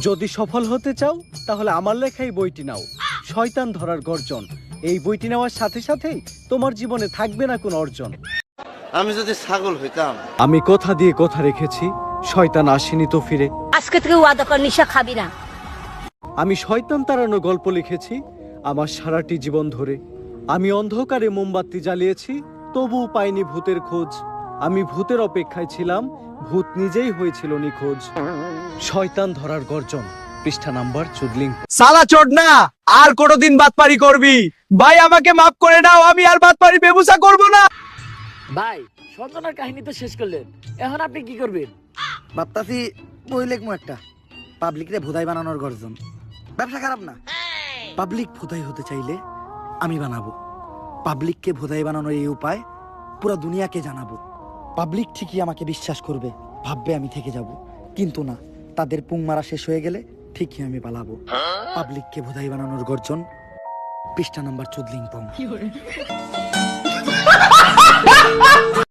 যদি সফল হতে চাও তাহলে আমার লেখাই বইটি নাও, শয়তান ধরার গর্জন। এই বইটি নেওয়ার সাথে সাথেই তোমার জীবনে থাকবে না কোনো অর্জন। আমি যদি ছাগল হইতাম। আমি কথা দিয়ে কথা রেখেছি, শয়তান আসেনি তো ফিরে। আজকে থেকে ওয়াদা কর নিশা খাবি না। আমি শয়তান তাড়ানো গল্প লিখেছি আমার সারাটি জীবন ধরে। আমি অন্ধকারে মোমবাতি জ্বালিয়েছি, তবুও পাইনি ভূতের খোঁজ। আমি ভূতের অপেক্ষায় ছিলাম, ভূত নিজেই হয়েছিল নিখোঁজ। শয়তান ধরার গর্জন, পৃষ্ঠা নাম্বার চুদলিং। সালা চোদ না, আর কোনদিন বাতপারি করবি? ভাই আমাকে মাফ করে দাও, আমি আর বাতপারি ব্যবসা করব না। ভাই সঞ্জনার কাহিনী তো শেষ করলেন, এখন আপনি কি করবেন? ভাবতাছি বই লেখমু একটা, পাবলিকরে ভোদাই বানানোর গর্জন। ব্যবসা খারাপ না, পাবলিক ভোদাই হতে চাইলে আমি বানাবো। পাবলিককে ভোদাই বানানোর এই উপায় পুরো দুনিয়াকে জানাবো। পাবলিক ঠিকই আমাকে বিশ্বাস করবে, ভাববে আমি থেকে যাব, কিন্তু না, তাদের পুং মারা শেষ হয়ে গেলে ঠিকই আমি পালাবো। পাবলিককে ভোদাই বানানোর গর্জন, পৃষ্ঠা নাম্বার 14।